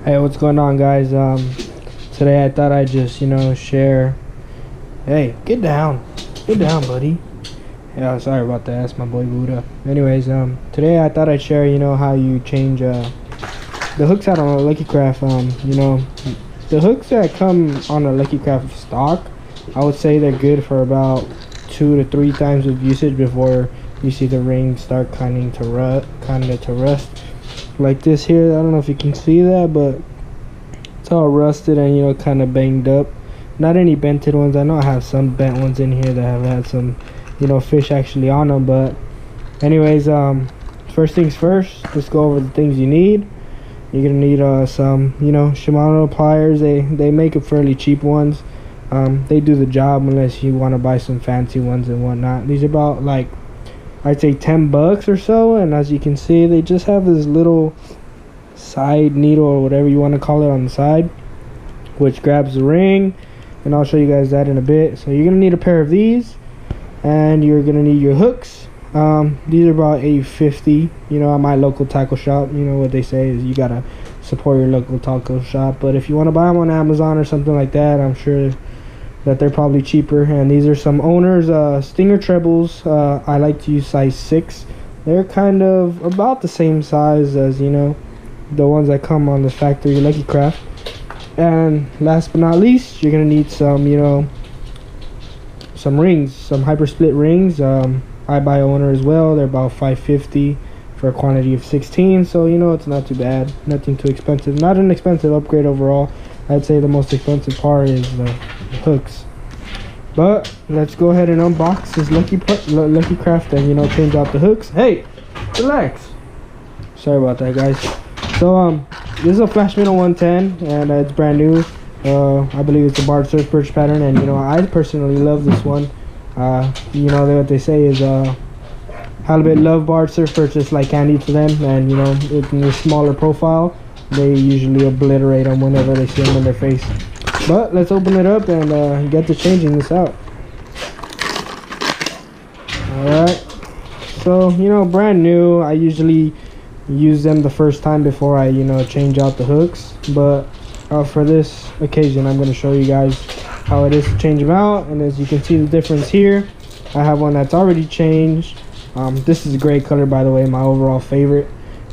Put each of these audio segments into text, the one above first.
Hey, what's going on, guys? Today I thought I'd just, share. Hey, get down, buddy. Yeah, sorry about that. That's my boy Buddha. Anyways, today I thought I'd share, how you change the hooks out on a Lucky Craft. The hooks that come on a Lucky Craft stock, I would say they're good for about 2 to 3 times of usage before you see the ring start kind of to rust. Like this here, I don't know if you can see that, but it's all rusted and kind of banged up. Not any bented ones. I know I have some bent ones in here that have had some fish actually on them. But anyways, first things first, let's go over the things you need. You're gonna need some Shimano pliers. They make a fairly cheap ones. They do the job unless you want to buy some fancy ones and whatnot. These are about, like, I'd say $10 or so, and as you can see, they just have this little side needle or whatever you want to call it on the side, which grabs the ring, and I'll show you guys that in a bit. So you're gonna need a pair of these, and you're gonna need your hooks. These are about $8.50. At my local tackle shop, what they say is you gotta support your local tackle shop. But if you want to buy them on Amazon or something like that, I'm sure that they're probably cheaper. And these are some Owners Stinger trebles. I like to use size 6. They're kind of about the same size as the ones that come on the factory Lucky Craft. And last but not least, you're gonna need some some rings, some hyper split rings. I buy Owner as well. They're about $5.50 for a quantity of 16, so it's not too bad, nothing too expensive, not an expensive upgrade overall. I'd say the most expensive part is the hooks. But let's go ahead and unbox this Lucky Craft and change out the hooks. Hey, relax. Sorry about that, guys. So this is a Flash Minnow 110, and it's brand new. I believe it's a barred surf perch pattern, and I personally love this one. What they say is halibut love barred surf perch just like candy to them, and in a smaller profile, they usually obliterate them whenever they see them in their face. But let's open it up and get to changing this out. Alright, so brand new. I usually use them the first time before I change out the hooks, but for this occasion I'm going to show you guys how it is to change them out. And as you can see the difference here, I have one that's already changed. This is a gray color, by the way, my overall favorite.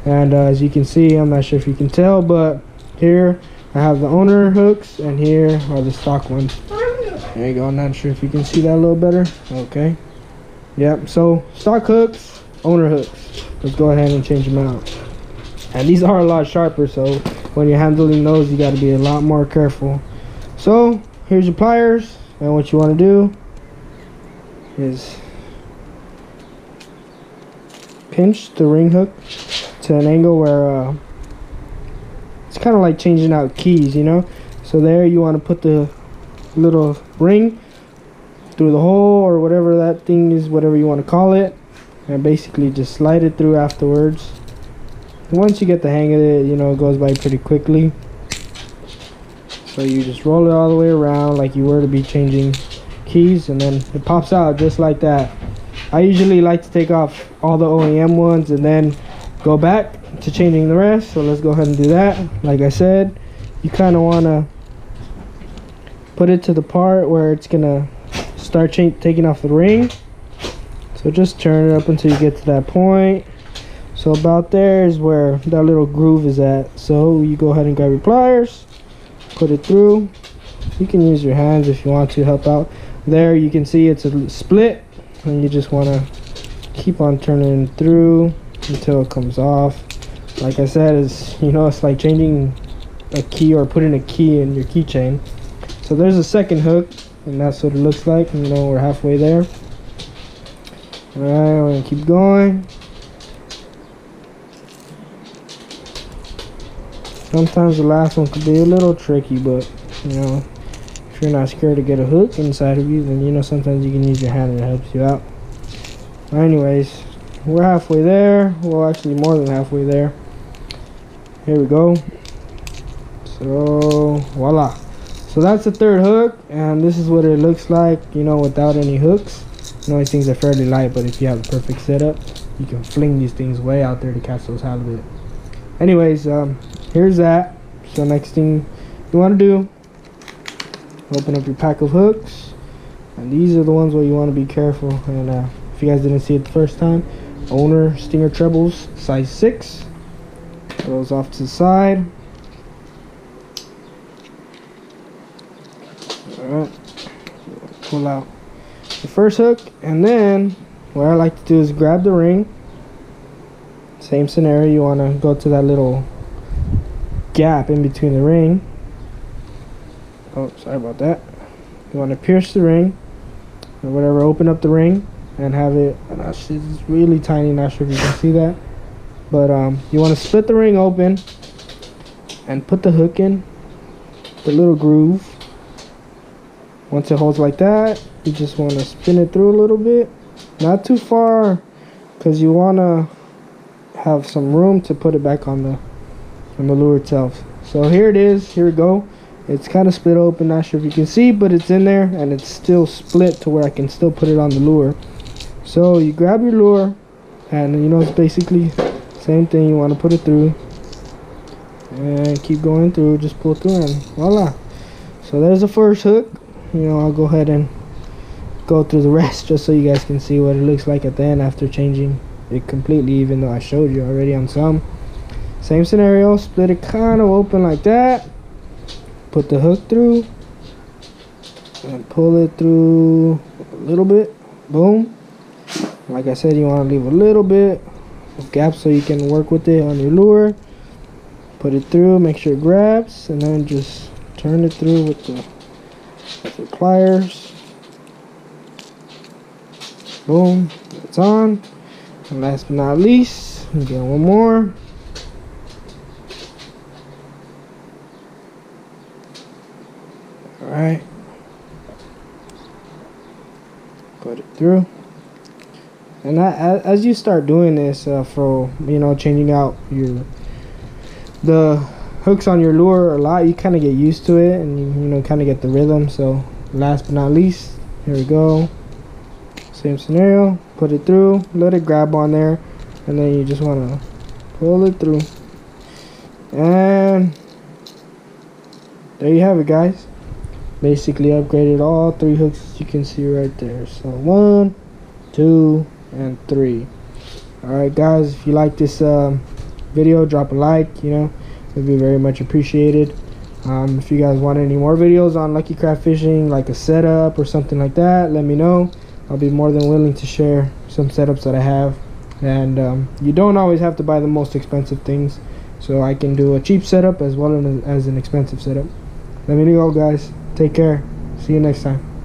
And as you can see, I'm not sure if you can tell, but here I have the Owner hooks, and here are the stock ones. There you go. I'm not sure if you can see that a little better. Okay. Yep. So stock hooks, Owner hooks. Let's go ahead and change them out. And these are a lot sharper, so when you're handling those, you got to be a lot more careful. So here's your pliers, and what you want to do is pinch the ring hook to an angle where it's kind of like changing out keys, so there you want to put the little ring through the hole or whatever that thing is, whatever you want to call it, and basically just slide it through afterwards. And once you get the hang of it, it goes by pretty quickly. So you just roll it all the way around like you were to be changing keys, and then it pops out just like that. I usually like to take off all the OEM ones and then go back to changing the rest, so let's go ahead and do that. Like I said, you kind of want to put it to the part where it's gonna start taking off the ring. So just turn it up until you get to that point. So about there is where that little groove is at. So you go ahead and grab your pliers, put it through. You can use your hands if you want to help out. There you can see it's a split, and you just want to keep on turning it through until it comes off. Like I said, it's like changing a key or putting a key in your keychain. So there's a second hook, and that's what it looks like. We're halfway there. All right, we're gonna keep going. Sometimes the last one could be a little tricky, but if you're not scared to get a hook inside of you, then sometimes you can use your hand and it helps you out. Anyways, we're halfway there. Well, actually more than halfway there. Here we go. So voila. So that's the third hook, and this is what it looks like without any hooks. These things are fairly light, but if you have a perfect setup, you can fling these things way out there to catch those halibut. Anyways, here's that. So next thing you want to do, open up your pack of hooks, and these are the ones where you want to be careful. And if you guys didn't see it the first time, owner stinger trebles size 6. Put those off to the side. Alright, pull out the first hook, and then what I like to do is grab the ring. Same scenario, you want to go to that little gap in between the ring. Oh, sorry about that. You want to pierce the ring or whatever, open up the ring and have it, it's really tiny, not sure if you can see that, but you want to split the ring open and put the hook in the little groove. Once it holds like that, you just want to spin it through a little bit, not too far, because you want to have some room to put it back on the lure itself. So here it is, here we go. It's kind of split open, not sure if you can see, but it's in there and it's still split to where I can still put it on the lure. So you grab your lure, and you know, it's basically same thing. You want to put it through and keep going through, just pull through, and voila. So there's the first hook. You know, I'll go ahead and go through the rest just so you guys can see what it looks like at the end after changing it completely, even though I showed you already on some. Same scenario, split it kind of open like that, put the hook through and pull it through a little bit, boom. Like I said, you want to leave a little bit of gap so you can work with it on your lure. Put it through, make sure it grabs, and then just turn it through with the pliers. Boom, it's on. And last but not least, we get one more. Alright, put it through. And as you start doing this, for, you know, changing out the hooks on your lure a lot, you kind of get used to it, and you know, kind of get the rhythm. So last but not least, here we go. Same scenario, put it through, let it grab on there, and then you just want to pull it through, and there you have it, guys. Basically upgraded all 3 hooks you can see right there. So 1, 2, and 3. Alright guys, if you like this video, drop a like, you know, it'd be very much appreciated. If you guys want any more videos on Lucky Craft fishing, like a setup or something like that, let me know. I'll be more than willing to share some setups that I have. And you don't always have to buy the most expensive things, so I can do a cheap setup as well as an expensive setup. Let me know, guys. Take care. See you next time.